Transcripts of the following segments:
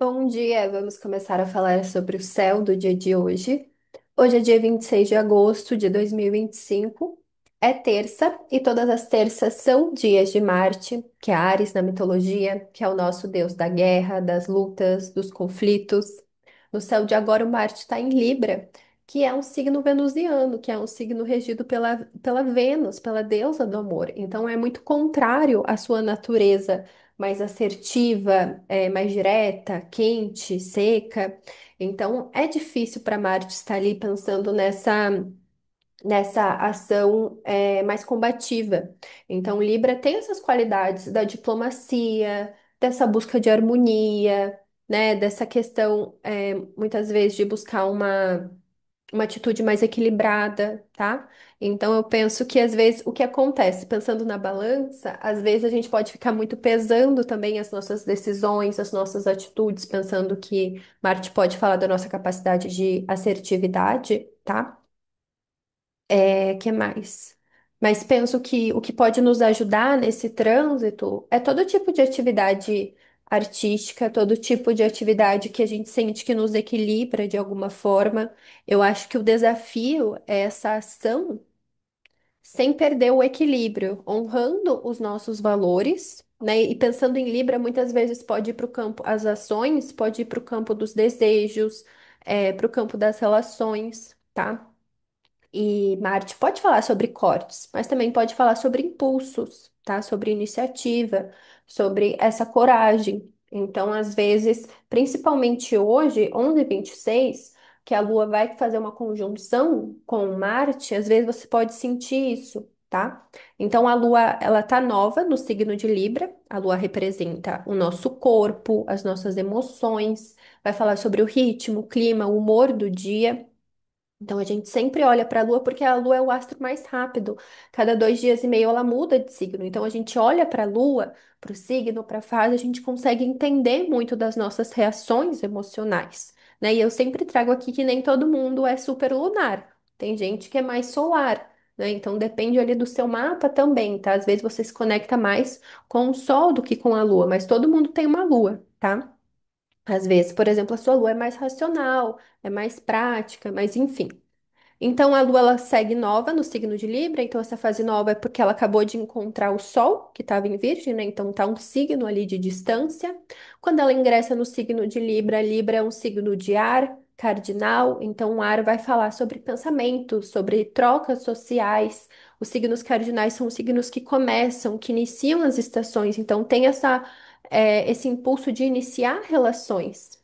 Bom dia, vamos começar a falar sobre o céu do dia de hoje. Hoje é dia 26 de agosto de 2025. É terça e todas as terças são dias de Marte, que é Ares na mitologia, que é o nosso deus da guerra, das lutas, dos conflitos. No céu de agora, o Marte está em Libra, que é um signo venusiano, que é um signo regido pela Vênus, pela deusa do amor. Então, é muito contrário à sua natureza mais assertiva, mais direta, quente, seca. Então, é difícil para Marte estar ali pensando nessa ação mais combativa. Então, Libra tem essas qualidades da diplomacia, dessa busca de harmonia, né, dessa questão, muitas vezes, de buscar uma atitude mais equilibrada, tá? Então eu penso que às vezes o que acontece, pensando na balança, às vezes a gente pode ficar muito pesando também as nossas decisões, as nossas atitudes, pensando que Marte pode falar da nossa capacidade de assertividade, tá? Que mais? Mas penso que o que pode nos ajudar nesse trânsito é todo tipo de atividade artística, todo tipo de atividade que a gente sente que nos equilibra de alguma forma. Eu acho que o desafio é essa ação sem perder o equilíbrio, honrando os nossos valores, né? E pensando em Libra, muitas vezes pode ir para o campo, as ações pode ir para o campo dos desejos, para o campo das relações, tá? E Marte pode falar sobre cortes, mas também pode falar sobre impulsos, tá? Sobre iniciativa, sobre essa coragem. Então, às vezes, principalmente hoje, 11:26, que a Lua vai fazer uma conjunção com Marte, às vezes você pode sentir isso, tá? Então, a Lua, ela tá nova no signo de Libra. A Lua representa o nosso corpo, as nossas emoções, vai falar sobre o ritmo, o clima, o humor do dia. Então a gente sempre olha para a Lua porque a Lua é o astro mais rápido. Cada 2 dias e meio ela muda de signo. Então a gente olha para a Lua, para o signo, para a fase, a gente consegue entender muito das nossas reações emocionais, né? E eu sempre trago aqui que nem todo mundo é super lunar. Tem gente que é mais solar, né? Então depende ali do seu mapa também, tá? Às vezes você se conecta mais com o Sol do que com a Lua, mas todo mundo tem uma Lua, tá? Às vezes, por exemplo, a sua Lua é mais racional, é mais prática, mas enfim. Então a Lua ela segue nova no signo de Libra, então essa fase nova é porque ela acabou de encontrar o Sol, que estava em Virgem, né? Então tá um signo ali de distância. Quando ela ingressa no signo de Libra, Libra é um signo de ar cardinal, então o ar vai falar sobre pensamentos, sobre trocas sociais. Os signos cardinais são os signos que começam, que iniciam as estações, então tem esse impulso de iniciar relações,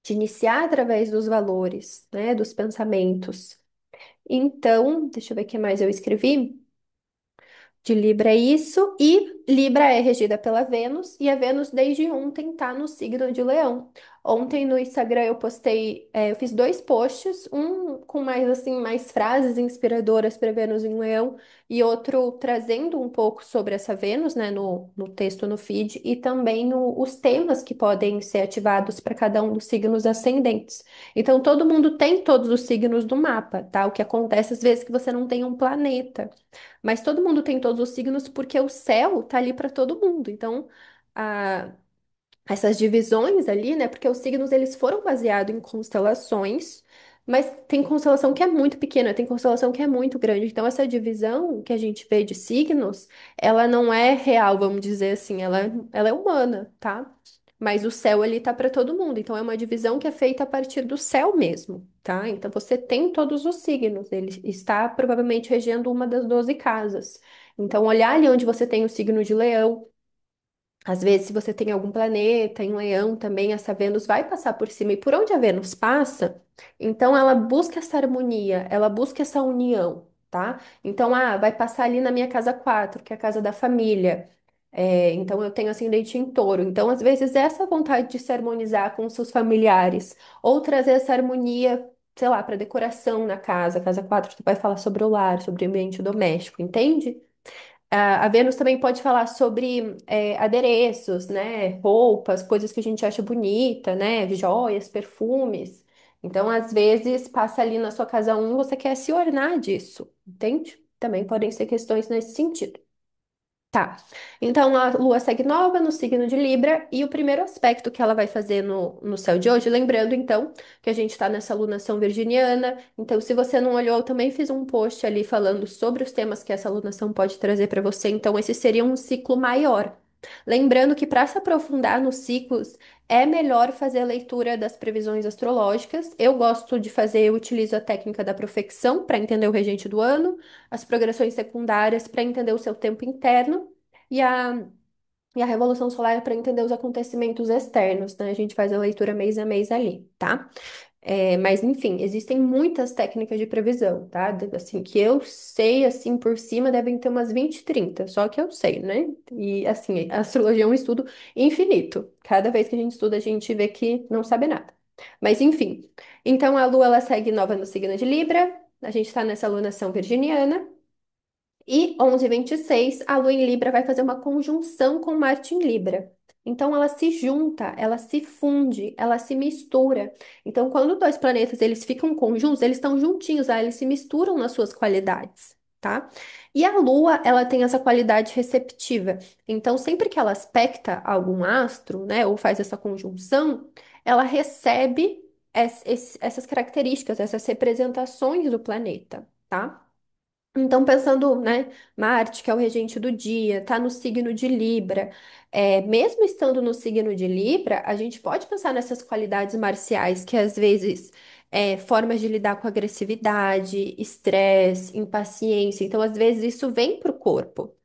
de iniciar através dos valores, né? Dos pensamentos. Então, deixa eu ver o que mais eu escrevi. De Libra é isso, e Libra é regida pela Vênus, e a Vênus desde ontem tá no signo de Leão. Ontem no Instagram eu postei, eu fiz 2 posts, um com mais assim, mais frases inspiradoras para Vênus em Leão, e outro trazendo um pouco sobre essa Vênus, né, no texto no feed, e também os temas que podem ser ativados para cada um dos signos ascendentes. Então todo mundo tem todos os signos do mapa, tá? O que acontece às vezes é que você não tem um planeta. Mas todo mundo tem todos os signos porque o céu tá ali para todo mundo. Então, a- essas divisões ali, né? Porque os signos eles foram baseados em constelações, mas tem constelação que é muito pequena, tem constelação que é muito grande. Então, essa divisão que a gente vê de signos, ela não é real, vamos dizer assim, ela é humana, tá? Mas o céu ali tá para todo mundo. Então, é uma divisão que é feita a partir do céu mesmo, tá? Então, você tem todos os signos, ele está provavelmente regendo uma das 12 casas. Então, olhar ali onde você tem o signo de Leão. Às vezes, se você tem algum planeta em Leão também, essa Vênus vai passar por cima. E por onde a Vênus passa, então ela busca essa harmonia, ela busca essa união, tá? Então, vai passar ali na minha casa 4, que é a casa da família. Então, eu tenho ascendente em touro. Então, às vezes, essa vontade de se harmonizar com os seus familiares, ou trazer essa harmonia, sei lá, para decoração na casa. Casa 4 vai falar sobre o lar, sobre o ambiente doméstico, entende? A Vênus também pode falar sobre adereços, né? Roupas, coisas que a gente acha bonita, né? Joias, perfumes. Então, às vezes, passa ali na sua casa um, você quer se ornar disso, entende? Também podem ser questões nesse sentido. Tá. Então a Lua segue nova no signo de Libra e o primeiro aspecto que ela vai fazer no céu de hoje, lembrando então que a gente está nessa lunação virginiana. Então, se você não olhou, eu também fiz um post ali falando sobre os temas que essa lunação pode trazer para você. Então, esse seria um ciclo maior. Lembrando que para se aprofundar nos ciclos, é melhor fazer a leitura das previsões astrológicas. Eu gosto de fazer, eu utilizo a técnica da profecção para entender o regente do ano, as progressões secundárias para entender o seu tempo interno e a revolução solar para entender os acontecimentos externos, né? A gente faz a leitura mês a mês ali, tá? Mas enfim, existem muitas técnicas de previsão, tá? Assim, que eu sei, assim, por cima devem ter umas 20, 30, só que eu sei, né? E assim, a astrologia é um estudo infinito. Cada vez que a gente estuda, a gente vê que não sabe nada. Mas enfim, então a Lua, ela segue nova no signo de Libra, a gente tá nessa alunação virginiana, e 11:26, a Lua em Libra vai fazer uma conjunção com Marte em Libra. Então ela se junta, ela se funde, ela se mistura. Então quando dois planetas eles ficam conjuntos, eles estão juntinhos, eles se misturam nas suas qualidades, tá? E a Lua, ela tem essa qualidade receptiva. Então sempre que ela aspecta algum astro, né, ou faz essa conjunção, ela recebe essas características, essas representações do planeta, tá? Então, pensando, né, Marte, que é o regente do dia, tá no signo de Libra. Mesmo estando no signo de Libra, a gente pode pensar nessas qualidades marciais, que às vezes formas de lidar com agressividade, estresse, impaciência. Então, às vezes, isso vem para o corpo.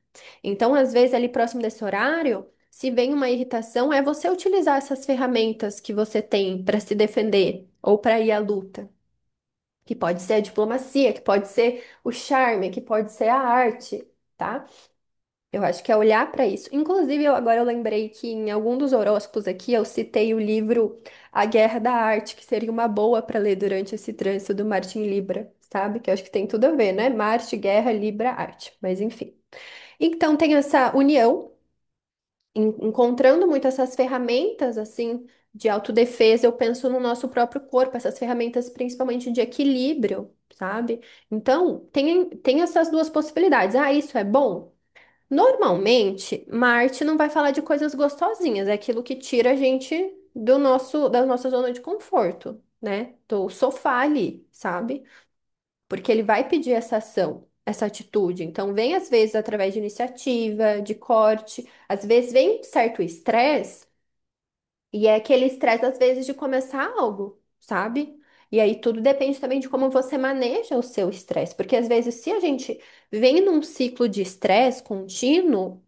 Então, às vezes, ali próximo desse horário, se vem uma irritação, é você utilizar essas ferramentas que você tem para se defender ou para ir à luta, que pode ser a diplomacia, que pode ser o charme, que pode ser a arte, tá? Eu acho que é olhar para isso. Inclusive, agora eu lembrei que em algum dos horóscopos aqui eu citei o livro A Guerra da Arte, que seria uma boa para ler durante esse trânsito do Marte em Libra, sabe? Que eu acho que tem tudo a ver, né? Marte, guerra, Libra, arte. Mas enfim. Então tem essa união encontrando muito essas ferramentas assim de autodefesa, eu penso no nosso próprio corpo, essas ferramentas principalmente de equilíbrio, sabe? Então, tem essas duas possibilidades. Ah, isso é bom? Normalmente, Marte não vai falar de coisas gostosinhas, é aquilo que tira a gente da nossa zona de conforto, né? Do sofá ali, sabe? Porque ele vai pedir essa ação, essa atitude. Então, vem às vezes através de iniciativa, de corte, às vezes vem certo estresse, e é aquele estresse, às vezes, de começar algo, sabe? E aí tudo depende também de como você maneja o seu estresse, porque às vezes, se a gente vem num ciclo de estresse contínuo,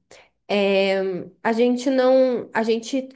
é, a gente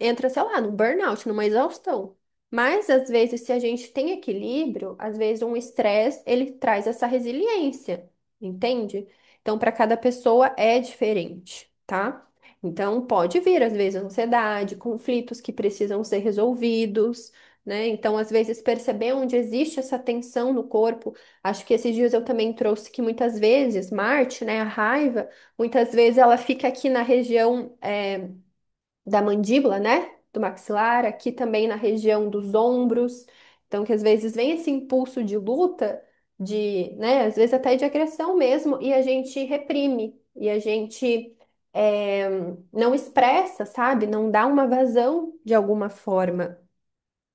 entra, sei lá, num burnout, numa exaustão. Mas às vezes, se a gente tem equilíbrio, às vezes um estresse, ele traz essa resiliência, entende? Então, para cada pessoa é diferente, tá? Então, pode vir, às vezes, ansiedade, conflitos que precisam ser resolvidos, né? Então, às vezes, perceber onde existe essa tensão no corpo. Acho que esses dias eu também trouxe que muitas vezes, Marte, né, a raiva. Muitas vezes ela fica aqui na região da mandíbula, né? Do maxilar, aqui também na região dos ombros. Então, que às vezes vem esse impulso de luta, né? Às vezes até de agressão mesmo, e a gente reprime, e a gente é, não expressa, sabe? Não dá uma vazão de alguma forma.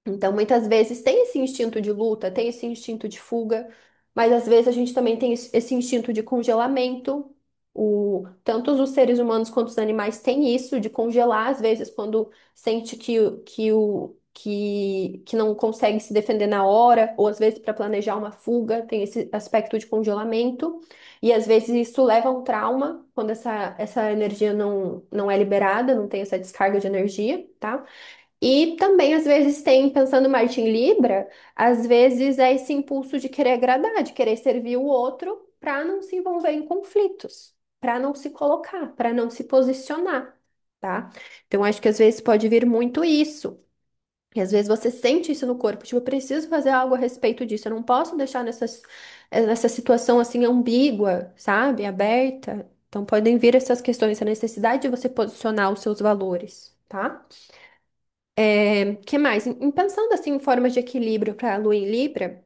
Então, muitas vezes tem esse instinto de luta, tem esse instinto de fuga, mas às vezes a gente também tem esse instinto de congelamento. Tanto os seres humanos quanto os animais têm isso de congelar, às vezes, quando sente que não consegue se defender na hora, ou às vezes para planejar uma fuga, tem esse aspecto de congelamento. E às vezes isso leva a um trauma, quando essa energia não é liberada, não tem essa descarga de energia, tá? E também, às vezes, tem, pensando mais em Libra, às vezes é esse impulso de querer agradar, de querer servir o outro para não se envolver em conflitos, para não se colocar, para não se posicionar, tá? Então, acho que às vezes pode vir muito isso. E às vezes você sente isso no corpo, tipo, eu preciso fazer algo a respeito disso, eu não posso deixar nessa situação assim ambígua, sabe? Aberta. Então, podem vir essas questões, essa necessidade de você posicionar os seus valores, tá? Que mais? Pensando assim em formas de equilíbrio para a Lua em Libra,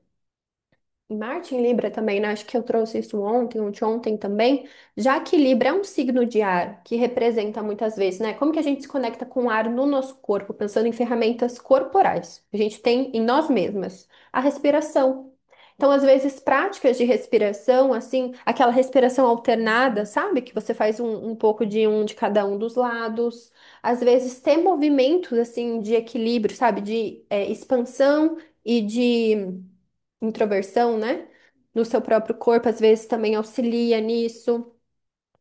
Marte em Libra também, né? Acho que eu trouxe isso ontem, ontem também, já que Libra é um signo de ar, que representa muitas vezes, né? Como que a gente se conecta com o ar no nosso corpo, pensando em ferramentas corporais. A gente tem em nós mesmas a respiração. Então, às vezes, práticas de respiração, assim, aquela respiração alternada, sabe? Que você faz um pouco de um de cada um dos lados. Às vezes, ter movimentos, assim, de equilíbrio, sabe? De expansão e de introversão, né? No seu próprio corpo, às vezes também auxilia nisso.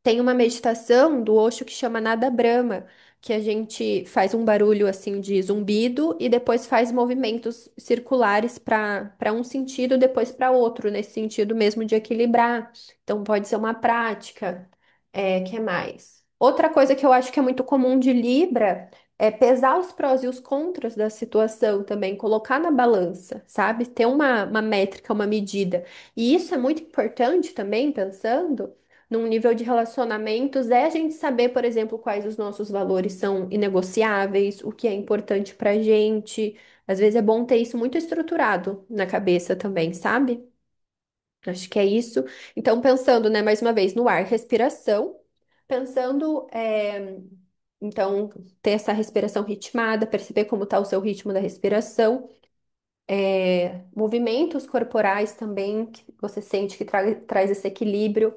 Tem uma meditação do Osho que chama Nada Brahma, que a gente faz um barulho assim de zumbido e depois faz movimentos circulares para um sentido, depois para outro, nesse sentido mesmo de equilibrar. Então pode ser uma prática. Que mais? Outra coisa que eu acho que é muito comum de Libra é pesar os prós e os contras da situação também, colocar na balança, sabe? Ter uma métrica, uma medida. E isso é muito importante também, pensando num nível de relacionamentos, é a gente saber, por exemplo, quais os nossos valores são inegociáveis, o que é importante pra gente. Às vezes é bom ter isso muito estruturado na cabeça também, sabe? Acho que é isso. Então, pensando, né, mais uma vez, no ar, respiração, pensando, então, ter essa respiração ritmada, perceber como está o seu ritmo da respiração, movimentos corporais também, que você sente que traz esse equilíbrio.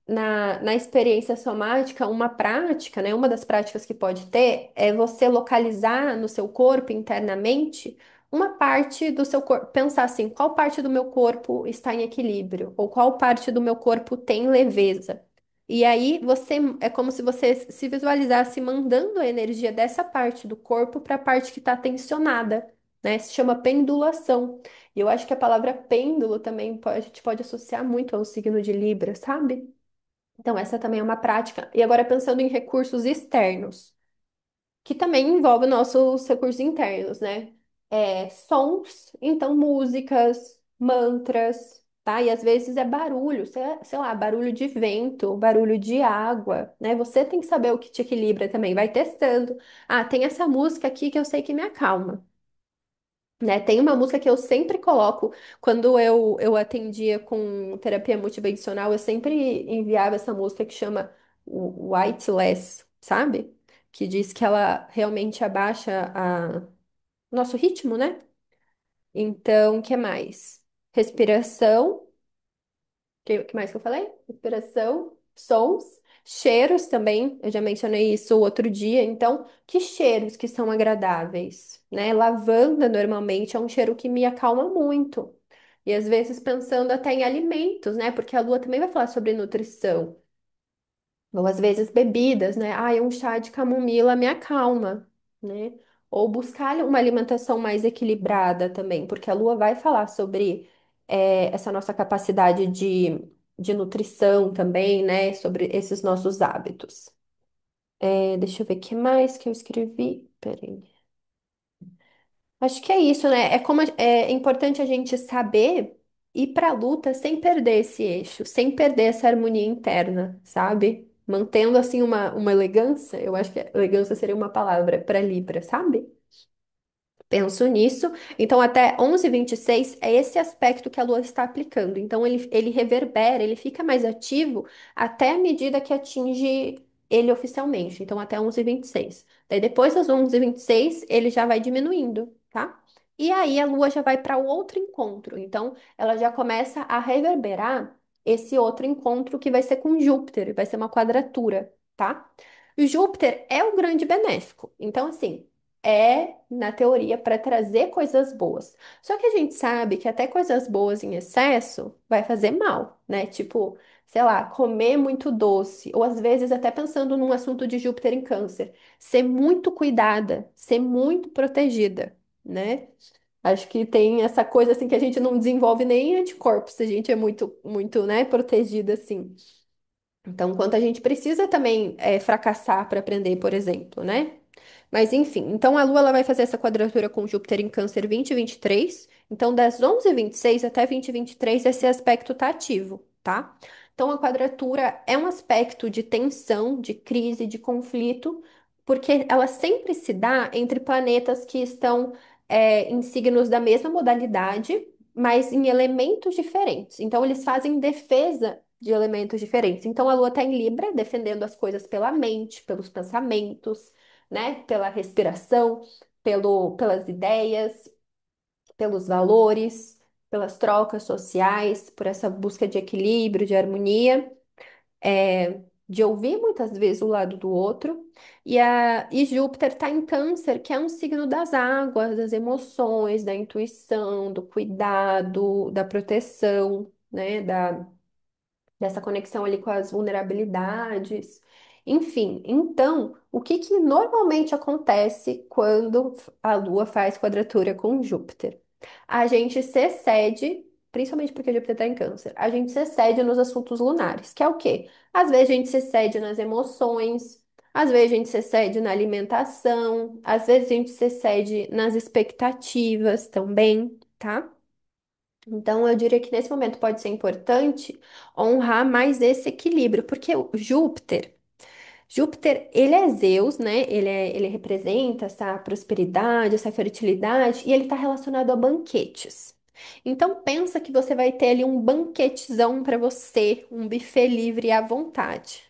Na experiência somática, uma prática, né, uma das práticas que pode ter é você localizar no seu corpo internamente uma parte do seu corpo, pensar assim, qual parte do meu corpo está em equilíbrio, ou qual parte do meu corpo tem leveza. E aí você é como se você se visualizasse mandando a energia dessa parte do corpo para a parte que está tensionada, né? Se chama pendulação. E eu acho que a palavra pêndulo também a gente pode associar muito ao signo de Libra, sabe? Então, essa também é uma prática. E agora, pensando em recursos externos, que também envolve nossos recursos internos, né? Sons, então, músicas, mantras, tá? E às vezes é barulho, sei lá, barulho de vento, barulho de água, né? Você tem que saber o que te equilibra também, vai testando. Ah, tem essa música aqui que eu sei que me acalma, né? Tem uma música que eu sempre coloco quando eu atendia com terapia multidimensional, eu sempre enviava essa música que chama Whiteless, sabe? Que diz que ela realmente abaixa o nosso ritmo, né? Então, o que mais? Respiração. Que mais que eu falei? Respiração, sons, cheiros também. Eu já mencionei isso outro dia. Então, que cheiros que são agradáveis, né? Lavanda normalmente é um cheiro que me acalma muito. E às vezes pensando até em alimentos, né? Porque a Lua também vai falar sobre nutrição. Ou às vezes bebidas, né? Ah, um chá de camomila me acalma, né? Ou buscar uma alimentação mais equilibrada também, porque a Lua vai falar sobre essa nossa capacidade de nutrição também, né? Sobre esses nossos hábitos. Deixa eu ver o que mais que eu escrevi. Peraí. Acho que é isso, né? É importante a gente saber ir para a luta sem perder esse eixo, sem perder essa harmonia interna, sabe? Mantendo assim uma elegância, eu acho que elegância seria uma palavra para Libra, sabe? Penso nisso. Então, até 11h26 é esse aspecto que a Lua está aplicando. Então, ele reverbera, ele fica mais ativo até a medida que atinge ele oficialmente. Então, até 11h26. Daí, depois das 11h26, ele já vai diminuindo, tá? E aí, a Lua já vai para o outro encontro. Então, ela já começa a reverberar esse outro encontro que vai ser com Júpiter, vai ser uma quadratura, tá? E Júpiter é o grande benéfico. Então, assim na teoria, para trazer coisas boas. Só que a gente sabe que até coisas boas em excesso vai fazer mal, né? Tipo, sei lá, comer muito doce, ou às vezes até pensando num assunto de Júpiter em Câncer, ser muito cuidada, ser muito protegida, né? Acho que tem essa coisa assim que a gente não desenvolve nem anticorpos, se a gente é muito, né, protegida assim. Então, quanto a gente precisa também fracassar para aprender, por exemplo, né? Mas enfim, então a Lua ela vai fazer essa quadratura com Júpiter em Câncer 2023. Então, das 11h26 até 2023, esse aspecto tá ativo, tá? Então, a quadratura é um aspecto de tensão, de crise, de conflito, porque ela sempre se dá entre planetas que estão em signos da mesma modalidade, mas em elementos diferentes. Então, eles fazem defesa de elementos diferentes. Então, a Lua está em Libra, defendendo as coisas pela mente, pelos pensamentos, né? Pela respiração, pelas ideias, pelos valores, pelas trocas sociais, por essa busca de equilíbrio, de harmonia, de ouvir muitas vezes o lado do outro. E Júpiter está em Câncer, que é um signo das águas, das emoções, da intuição, do cuidado, da proteção, né? Dessa conexão ali com as vulnerabilidades. Enfim, então, o que que normalmente acontece quando a Lua faz quadratura com Júpiter? A gente se excede, principalmente porque Júpiter está em Câncer, a gente se excede nos assuntos lunares, que é o quê? Às vezes a gente se excede nas emoções, às vezes a gente se excede na alimentação, às vezes a gente se excede nas expectativas também, tá? Então, eu diria que nesse momento pode ser importante honrar mais esse equilíbrio, porque o Júpiter, ele é Zeus, né? Ele representa essa prosperidade, essa fertilidade, e ele está relacionado a banquetes. Então, pensa que você vai ter ali um banquetezão para você, um buffet livre à vontade.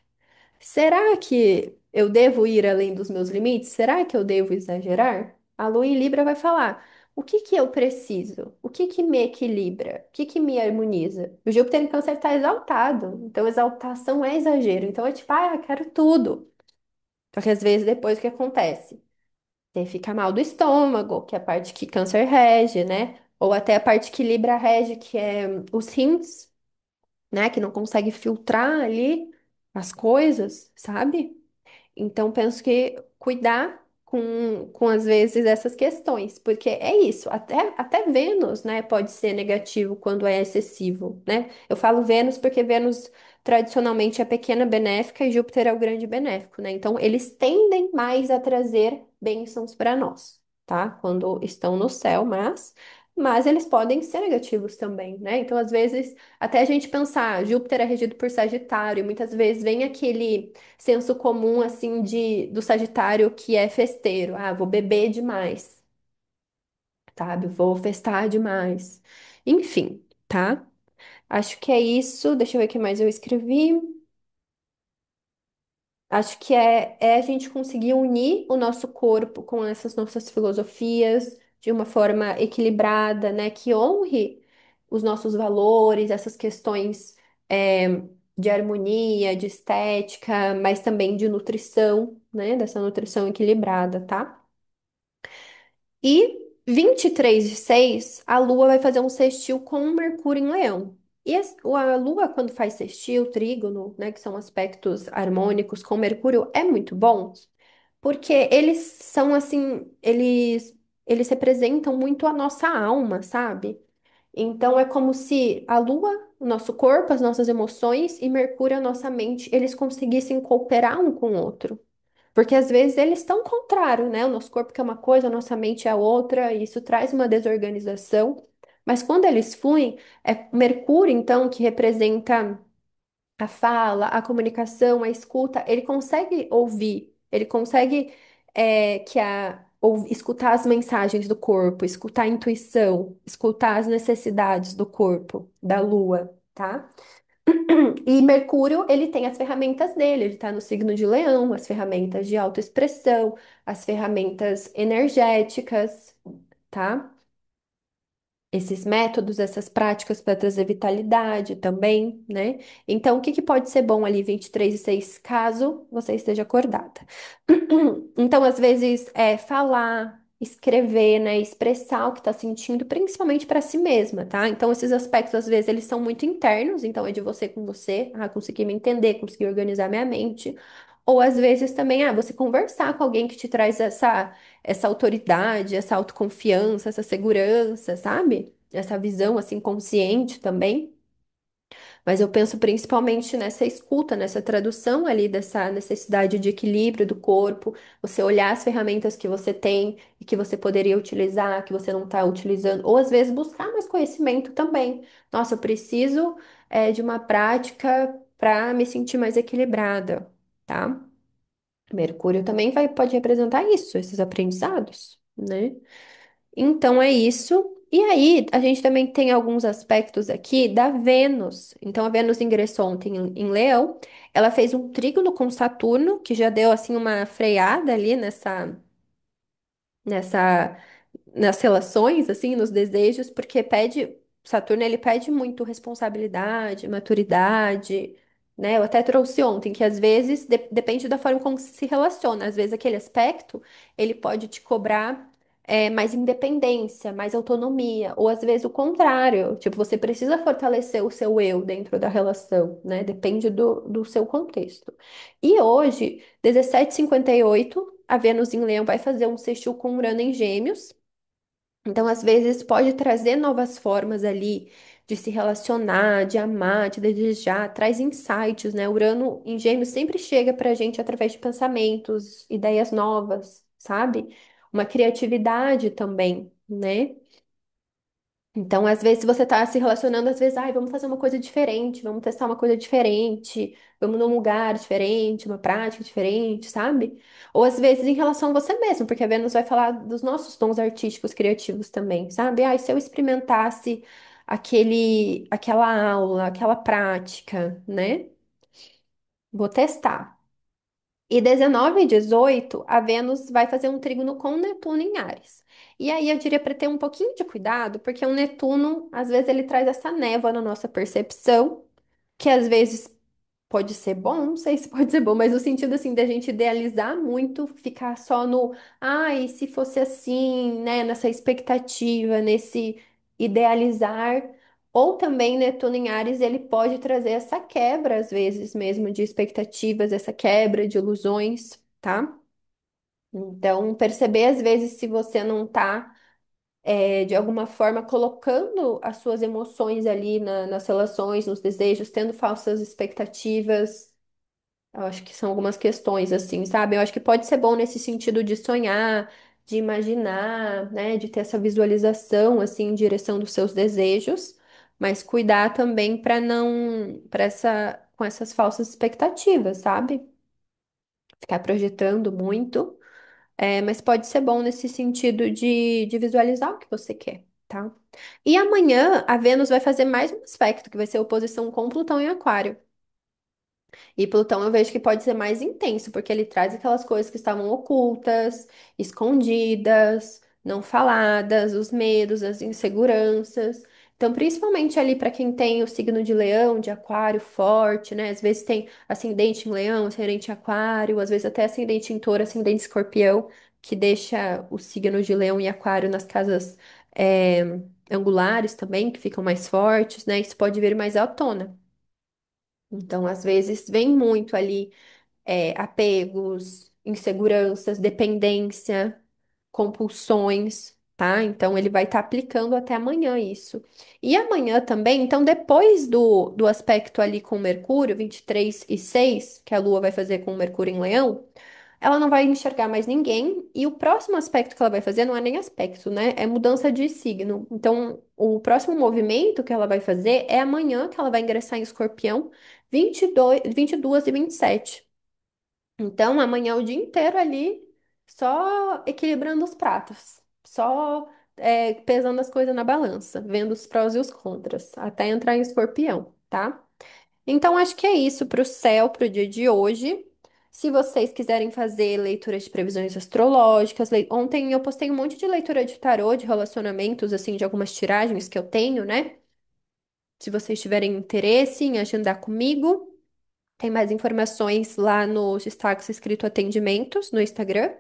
Será que eu devo ir além dos meus limites? Será que eu devo exagerar? A Lua em Libra vai falar: o que que eu preciso? O que que me equilibra? O que que me harmoniza? O Júpiter em Câncer está exaltado, então exaltação é exagero. Então é tipo, ah, eu quero tudo. Só que às vezes depois o que acontece? Você fica mal do estômago, que é a parte que Câncer rege, né? Ou até a parte que Libra rege, que é os rins, né? Que não consegue filtrar ali as coisas, sabe? Então, penso que cuidar com às vezes essas questões, porque é isso, até Vênus, né, pode ser negativo quando é excessivo, né? Eu falo Vênus porque Vênus tradicionalmente é pequena benéfica e Júpiter é o grande benéfico, né? Então, eles tendem mais a trazer bênçãos para nós, tá? Quando estão no céu, mas eles podem ser negativos também, né? Então, às vezes, até a gente pensar, Júpiter é regido por Sagitário, e muitas vezes vem aquele senso comum assim do Sagitário que é festeiro. Ah, vou beber demais, sabe? Vou festar demais. Enfim, tá? Acho que é isso. Deixa eu ver o que mais eu escrevi. Acho que é a gente conseguir unir o nosso corpo com essas nossas filosofias de uma forma equilibrada, né? Que honre os nossos valores, essas questões de harmonia, de estética, mas também de nutrição, né? Dessa nutrição equilibrada, tá? E 23/6, a Lua vai fazer um sextil com o Mercúrio em Leão. E a Lua, quando faz sextil, trígono, né, que são aspectos harmônicos com Mercúrio, é muito bom, porque eles são assim, eles representam muito a nossa alma, sabe? Então é como se a Lua, o nosso corpo, as nossas emoções e Mercúrio, a nossa mente, eles conseguissem cooperar um com o outro. Porque às vezes eles estão contrário, né? O nosso corpo quer uma coisa, a nossa mente é outra, e isso traz uma desorganização. Mas quando eles fluem, é Mercúrio, então, que representa a fala, a comunicação, a escuta, ele consegue ouvir, ele consegue escutar as mensagens do corpo, escutar a intuição, escutar as necessidades do corpo, da lua, tá? E Mercúrio, ele tem as ferramentas dele, ele está no signo de Leão, as ferramentas de autoexpressão, as ferramentas energéticas, tá? Esses métodos, essas práticas para trazer vitalidade também, né? Então, o que que pode ser bom ali 23/6, caso você esteja acordada? Então, às vezes, é falar, escrever, né? Expressar o que está sentindo, principalmente para si mesma, tá? Então, esses aspectos, às vezes, eles são muito internos, então é de você com você, conseguir me entender, conseguir organizar minha mente. Ou às vezes também, você conversar com alguém que te traz essa autoridade, essa autoconfiança, essa segurança, sabe? Essa visão assim consciente também. Mas eu penso principalmente nessa escuta, nessa tradução ali dessa necessidade de equilíbrio do corpo, você olhar as ferramentas que você tem e que você poderia utilizar, que você não está utilizando, ou às vezes buscar mais conhecimento também. Nossa, eu preciso de uma prática para me sentir mais equilibrada, tá? Mercúrio também pode representar isso, esses aprendizados, né? Então é isso. E aí, a gente também tem alguns aspectos aqui da Vênus. Então, a Vênus ingressou ontem em Leão. Ela fez um trígono com Saturno, que já deu assim uma freada ali nessa nas relações, assim, nos desejos, porque Saturno ele pede muito responsabilidade, maturidade, né? Eu até trouxe ontem que às vezes depende da forma como se relaciona. Às vezes aquele aspecto ele pode te cobrar mais independência, mais autonomia, ou às vezes o contrário, tipo, você precisa fortalecer o seu eu dentro da relação, né? Depende do seu contexto. E hoje, 17h58, a Vênus em Leão vai fazer um sextil com Urano em Gêmeos. Então, às vezes, pode trazer novas formas ali de se relacionar, de amar, de desejar, traz insights, né? Urano em Gêmeos sempre chega pra gente através de pensamentos, ideias novas, sabe? Uma criatividade também, né? Então, às vezes, se você tá se relacionando, às vezes, ai, vamos fazer uma coisa diferente, vamos testar uma coisa diferente, vamos num lugar diferente, uma prática diferente, sabe? Ou às vezes em relação a você mesmo, porque a Vênus vai falar dos nossos dons artísticos, criativos também, sabe? Ai, se eu experimentasse aquela aula, aquela prática, né? Vou testar. E 19 e 18, a Vênus vai fazer um trígono com Netuno em Áries. E aí eu diria para ter um pouquinho de cuidado, porque o Netuno, às vezes, ele traz essa névoa na nossa percepção, que às vezes pode ser bom, não sei se pode ser bom, mas no sentido assim da gente idealizar muito, ficar só no, ai, se fosse assim, né, nessa expectativa, nesse idealizar, ou também Netuno em Áries, ele pode trazer essa quebra às vezes mesmo de expectativas, essa quebra de ilusões, tá? Então, perceber às vezes se você não tá de alguma forma colocando as suas emoções ali nas relações, nos desejos, tendo falsas expectativas. Eu acho que são algumas questões assim, sabe? Eu acho que pode ser bom nesse sentido de sonhar, de imaginar, né? De ter essa visualização assim em direção dos seus desejos, mas cuidar também para não, para essa, com essas falsas expectativas, sabe? Ficar projetando muito. Mas pode ser bom nesse sentido de visualizar o que você quer, tá? E amanhã a Vênus vai fazer mais um aspecto, que vai ser oposição com Plutão em Aquário. E Plutão eu vejo que pode ser mais intenso, porque ele traz aquelas coisas que estavam ocultas, escondidas, não faladas, os medos, as inseguranças. Então, principalmente ali para quem tem o signo de Leão, de Aquário forte, né? Às vezes tem ascendente em Leão, ascendente em Aquário, às vezes até ascendente em Touro, ascendente em Escorpião, que deixa o signo de Leão e Aquário nas casas angulares também, que ficam mais fortes, né? Isso pode vir mais à tona. Então, às vezes, vem muito ali apegos, inseguranças, dependência, compulsões, tá? Então, ele vai estar aplicando até amanhã isso. E amanhã também, então, depois do aspecto ali com Mercúrio, 23 e 6 que a Lua vai fazer com o Mercúrio em Leão, ela não vai enxergar mais ninguém. E o próximo aspecto que ela vai fazer não é nem aspecto, né? É mudança de signo. Então, o próximo movimento que ela vai fazer é amanhã, que ela vai ingressar em Escorpião, 22, 22 e 27. Então, amanhã é o dia inteiro ali, só equilibrando os pratos, só pesando as coisas na balança, vendo os prós e os contras, até entrar em Escorpião, tá? Então, acho que é isso para o céu, para o dia de hoje. Se vocês quiserem fazer leitura de previsões astrológicas, ontem eu postei um monte de leitura de tarô, de relacionamentos, assim, de algumas tiragens que eu tenho, né? Se vocês tiverem interesse em agendar comigo, tem mais informações lá nos destaques escrito atendimentos no Instagram.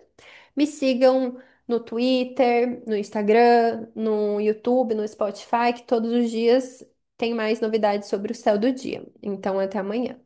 Me sigam no Twitter, no Instagram, no YouTube, no Spotify, que todos os dias tem mais novidades sobre o céu do dia. Então, até amanhã.